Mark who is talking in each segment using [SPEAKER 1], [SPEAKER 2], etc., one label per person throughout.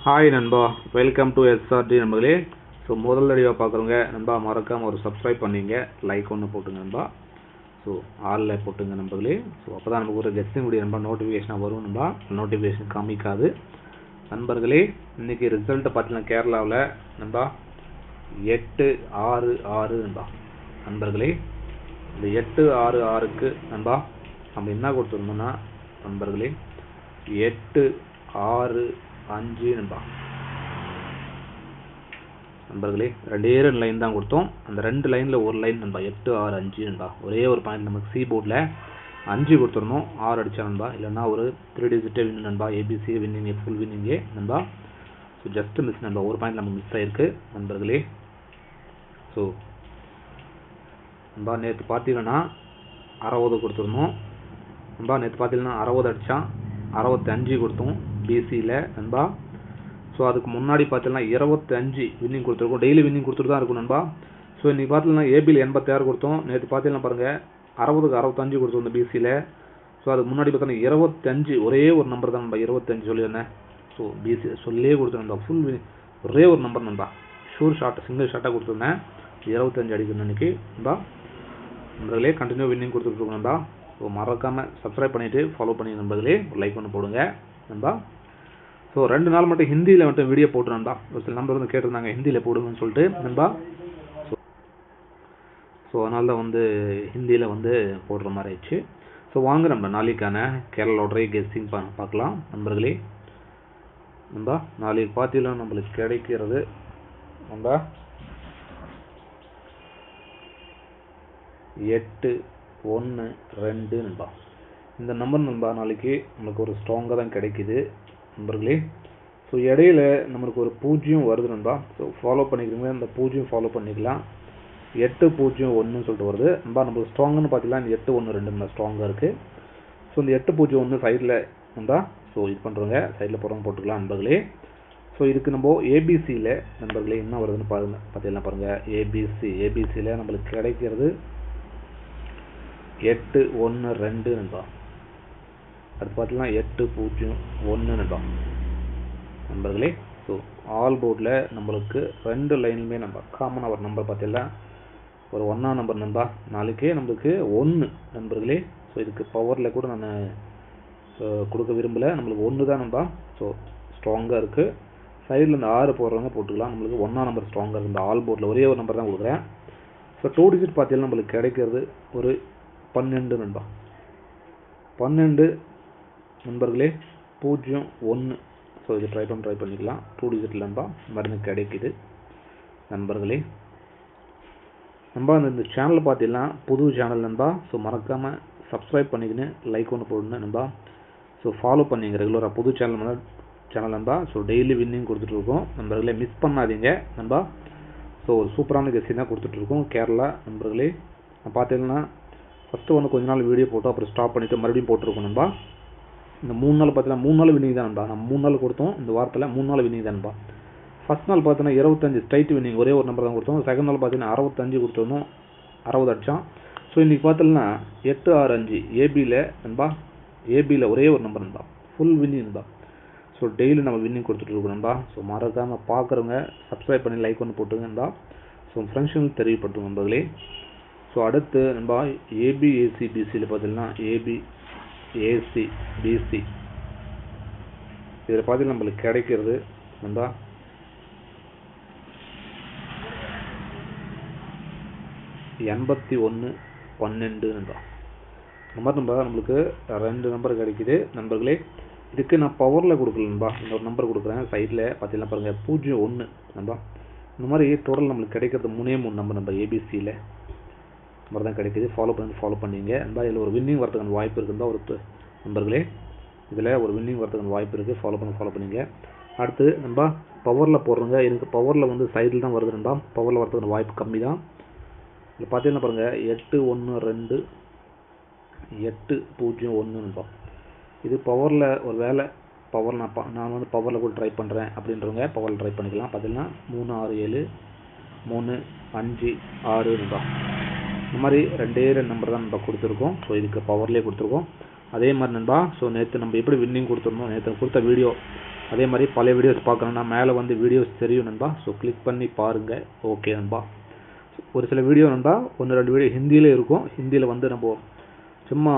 [SPEAKER 1] Hi நண்பா, welcome to SRT நண்பர்களே. So முதல் வீடியோ பார்க்குறவங்க நண்பா மறக்காமல் ஒரு சப்ஸ்கிரைப் பண்ணிங்க, லைக் ஒன்று போட்டுங்க நண்பா. ஸோ ஆலில் போட்டுங்க நண்பர்களே. ஸோ அப்போ தான் நமக்கு ஒரு கெஸ்டிங் வீடியோ நண்பா நோட்டிஃபிகேஷனாக வரும் நண்பா. நோட்டிஃபிகேஷன் காமிக்காது நண்பர்களே. இன்றைக்கி ரிசல்ட்டு பார்த்தீங்கன்னா கேரளாவில் நண்பா 866 நண்பா. நண்பர்களே இந்த 866க்கு நண்பா நம்ம என்ன கொடுத்துருந்தோம்னா நண்பர்களே 865 நண்பா. நண்பர்களே ரெண்டே லைன் தான் கொடுத்தோம். அந்த 2 லைனில் ஒரு லைன் நண்பா 865 நண்பா. ஒரே ஒரு பாயிண்ட் நமக்கு சி போர்டில் 5 கொடுத்துருந்தோம், 6 அடித்தா நண்பா. இல்லைன்னா ஒரு 3 டிஜிட்டே வின் நண்பா. ஏபிசி வின்னிங், ஃபுல் வின்னிங்கே நண்பா. ஸோ ஜஸ்ட் மிஸ் நண்பா, ஒரு பாயிண்ட் நமக்கு மிஸ் ஆகிருக்கு நண்பர்களே. ஸோ நண்பா நேற்று பார்த்தீங்கன்னா 60 கொடுத்துருந்தோம் நண்பா. நேற்று பார்த்தீங்கன்னா 60 அடித்தான், 65 கொடுத்தோம் பிசியில் நண்பா. ஸோ அதுக்கு முன்னாடி பார்த்தீங்கன்னா 25 வின்னிங் கொடுத்துருக்கோம். டெய்லி வின்னிங் கொடுத்துட்டு தான் இருக்கும் நண்பா. ஸோ இன்றைக்கி பார்த்தீங்கன்னா ஏபியில் 86 கொடுத்தோம். நேற்று பார்த்தீங்கன்னா பாருங்கள் 60க்கு 65 கொடுத்தோம் பிசியில். ஸோ அதுக்கு முன்னாடி பார்த்தீங்கன்னா 25 ஒரே ஒரு நம்பர் தான் நண்பா, 25 சொல்லியிருந்தேன். ஸோ பிசி சொல்லியே கொடுத்தேன் நண்பா, ஃபுல் ஒரே ஒரு நம்பர் நண்பா, ஷூர் ஷாட் சிங்கிள் ஷாட்டாக கொடுத்துருந்தேன். 25 அடிக்கணும் இன்றைக்கி நண்பா. நண்பர்களே கண்டினியூ வின்னிங் கொடுத்துட்ருக்கோம் நண்பா. ஸோ மறக்காமல் சப்ஸ்கிரைப் பண்ணிவிட்டு ஃபாலோ பண்ணி நண்பர்களே ஒரு லைக் ஒன்று போடுங்க நண்பா. ஸோ 2 நாள் மட்டும் ஹிந்தியில் மட்டும் வீடியோ போட்டு நண்பா. ஒரு சில நம்பர் வந்து கேட்டிருந்தாங்க ஹிந்தியில் போடுங்கன்னு சொல்லிட்டு நண்பா. ஸோ அதனால தான் வந்து ஹிந்தியில் வந்து போடுற மாதிரி ஆயிடுச்சு. ஸோ வாங்க நம்ம நாளைக்கான கேரளா லாட்டரி கெஸ்ஸிங் பார்க்கலாம் நண்பர்களே. நண்பா நாளைக்கு பார்த்தீங்கன்னா நம்மளுக்கு கிடைக்கிறது நண்பா 812 நண்பா. இந்த நம்பர் நண்பா நாளைக்கு நம்மளுக்கு ஒரு ஸ்ட்ராங்காக தான் கிடைக்குது நண்பர்களே. ஸோ இடையில நம்மளுக்கு ஒரு 0 வருது நண்பா. ஸோ ஃபாலோ பண்ணிக்கிறீங்க, இந்த 0 ஃபாலோ பண்ணிக்கலாம். 801 சொல்லிட்டு வருது நண்பா. நம்மளுக்கு ஸ்ட்ராங்குன்னு பார்த்தீங்கன்னா இந்த 812 நண்பா ஸ்ட்ராங்காக இருக்குது. ஸோ இந்த 801 சைடில் நண்பா ஸோ இது பண்ணுறவங்க சைடில் போகிறவங்க போட்டுக்கலாம் நண்பர்களே. ஸோ இதுக்கு நம்ம ஏபிசியில் நண்பர்களே என்ன வருதுன்னு பார்த்தீங்கன்னா பாருங்கள். ஏபிசியில் நம்மளுக்கு கிடைக்கிறது 812 நண்பா. அடுத்து பார்த்தீங்கன்னா 801 நண்பா நண்பர்களே. ஸோ ஆல் போர்டில் நம்மளுக்கு 2 லைனுமே நம்ம காமனாக ஒரு நம்பர் பார்த்தீங்கன்னா ஒரு 1 நம்பர் நண்பா. நாளைக்கே நம்மளுக்கு 1 நண்பர்களே. ஸோ இதுக்கு பவரில் கூட நான் கொடுக்க விரும்பலை, நம்மளுக்கு 1 தான் நண்பா. ஸோ ஸ்ட்ராங்காக இருக்குது. சைடில் இந்த 6 போடுறவங்க போட்டுக்கலாம். நம்மளுக்கு 1 நம்பர் ஸ்ட்ராங்காக இருக்குது. இந்த ஆல் போர்டில் ஒரே ஒரு நம்பர் தான் கொடுக்குறேன். ஸோ 2 டிஜிட் பார்த்தீங்கன்னா நம்மளுக்கு கிடைக்கிறது ஒரு 12 நண்பா. 12 நண்பர்களே 01. ஸோ இது ட்ரை பண்ணிக்கலாம். 2 டிஜிட் நண்பா மருந்து கிடைக்குது நண்பர்களே. நண்பா இந்த சேனல் பார்த்தீங்கன்னா புது சேனல் நண்பா. ஸோ மறக்காமல் சப்ஸ்கிரைப் பண்ணிக்கின்னு லைக் ஒன்று போடணும் நண்பா. ஸோ ஃபாலோ பண்ணிங்க ரெகுலராக புது சேனல் நண்பா. ஸோ டெய்லி வின்னிங் கொடுத்துட்ருக்கோம் நண்பர்களே, மிஸ் பண்ணாதீங்க நண்பா. ஸோ ஒரு சூப்பரான கெஸ்டிங் தான் கொடுத்துட்ருக்கோம் கேரளா நண்பர்களே. பார்த்தீங்கன்னா ஃபஸ்ட்டு வந்து கொஞ்ச நாள் வீடியோ போட்டோம், அப்புறம் ஸ்டாப் பண்ணிவிட்டு மறுபடியும் போட்டிருக்கோம் நண்பா. இந்த 3 நாள் பார்த்தீங்கன்னா 3 நாள் வின்னிங் தான் நண்பா. நம்ம 3 நாள் கொடுத்தோம், இந்த வாரத்தில் 3 நாள் வின்னிங் தான் நண்பா. ஃபஸ்ட் நாள் பார்த்தீங்கன்னா 25 ஸ்ட்ரைட் வின்னிங், ஒரே ஒரு நம்பர் தான் கொடுத்தோம். செகண்ட் நாள் பார்த்தீங்கன்னா 65 கொடுத்துருந்தோம், 60 அடித்தான். ஸோ இன்றைக்கி பார்த்தீங்கன்னா 865 ஏபியில் நண்பா. ஏபியில் ஒரே ஒரு நம்பர் நண்பா, ஃபுல் வின்னிங் நண்பா. ஸோ டெய்லி நம்ம வின்னிங் கொடுத்துட்ருக்கோம் நண்பா. ஸோ மறக்காமல் பார்க்குறவங்க சப்ஸ்கிரைப் பண்ணி லைக் ஒன்று போட்டுங்க நண்பா. ஸோ ஃப்ரெண்ட்ஸுங்களுக்கு தெரியப்படுத்தும் நண்பர்களே. ஸோ அடுத்து நண்பா ஏபிஏசி பிசியில் பார்த்தீங்கன்னா ஏபிஏசி பிசி இதில் பார்த்தீங்கன்னா நம்மளுக்கு கிடைக்கிறது நண்பா 8112 நண்பா. இந்த மாதிரி நம்மளுக்கு 2 நம்பர் கிடைக்குது நண்பர்களே. இதுக்கு நான் பவரில் கொடுக்கல நண்பா, இன்னொரு நம்பர் கொடுக்குறேன் சைடில் பார்த்தீங்கன்னா பாருங்கள் 01 நண்பா. இந்த மாதிரி டோட்டல் நம்மளுக்கு கிடைக்கிறது 3 நம்பர் நண்பா. ஏபிசியில் மாதிரி தான் கிடைக்குது. ஃபாலோ பண்ணிங்க நண்பா. இதில் ஒரு வின்னிங் வரதுக்கான வாய்ப்பு இருக்குதுதான் ஒரு நண்பர்களே. இதில் ஒரு வின்னிங் வரதுக்கான வாய்ப்பு இருக்குது. ஃபாலோ பண்ணிங்க. அடுத்து நண்பா பவரில் போடுறோங்க. எனக்கு பவரில் வந்து சைடில் தான் வருது நண்பா. பவரில் வரதுக்கான வாய்ப்பு கம்மி தான். இதில் பார்த்தீங்கன்னா பாருங்கள் 812 801 நண்பா. இது பவரில் ஒரு வேலை பவர் நான் வந்து பவரில் கூட ட்ரை பண்ணுறேன் அப்படின்றவங்க பவரில் ட்ரை பண்ணிக்கலாம். பார்த்தீங்கன்னா 367 356 நண்பா. இந்த மாதிரி 2 நம்பர் தான் நம்ம கொடுத்துருக்கோம். ஸோ இதுக்கு பவர்லேயே கொடுத்துருக்கோம். அதே மாதிரி நண்பா ஸோ நேற்று நம்ம எப்படி வின்னிங் கொடுத்துருந்தோம், நேற்று கொடுத்த வீடியோ அதே மாதிரி பழைய வீடியோஸ் பார்க்கணுன்னா மேலே வந்து வீடியோஸ் தெரியும் நண்பா. ஸோ கிளிக் பண்ணி பாருங்கள். ஓகே நண்பா. ஒரு சில வீடியோ நண்பா 1-2 வீடியோ ஹிந்தியில் இருக்கும். ஹிந்தியில் வந்து நம்ம சும்மா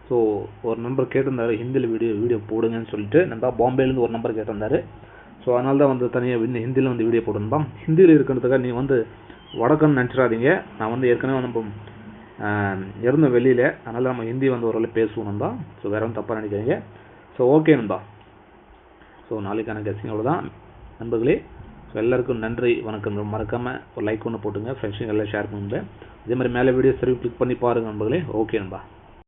[SPEAKER 1] ஸோ ஒரு நம்பர் கேட்டிருந்தாரு ஹிந்தியில் வீடியோ போடுங்கன்னு சொல்லிட்டு நண்பா. பாம்பேலேருந்து ஒரு நம்பர் கேட்டிருந்தாரு. ஸோ அதனால தான் வந்து தனியாக ஹிந்தியில் வந்து வீடியோ போடணும்பா. ஹிந்தியில் இருக்கிறதுக்காக நீ வந்து வடக்கன்னு நினச்சிடாதீங்க. நான் வந்து ஏற்கனவே நம்ம இருந்த வெளியில், அதனால் நம்ம ஹிந்தி வந்து ஓரளவு பேசுவோம் நண்பா. ஸோ வேறு ஒன்றும் தப்பாக நினைக்கிறீங்க. ஸோ ஓகே நண்பா. ஸோ நாளைக்கான கெஸ்டிங் அவ்வளோதான் நண்பர்களே. ஸோ எல்லாருக்கும் நன்றி, வணக்கம். மறக்காமல் ஒரு லைக் ஒன்று போட்டுங்க, ஃப்ரெண்ட்ஸுங்க எல்லாம் ஷேர் பண்ணுங்க. அதே மாதிரி மேலே வீடியோஸ் தெரியும் கிளிக் பண்ணி பாருங்கள் நண்பர்களே. ஓகே நண்பா.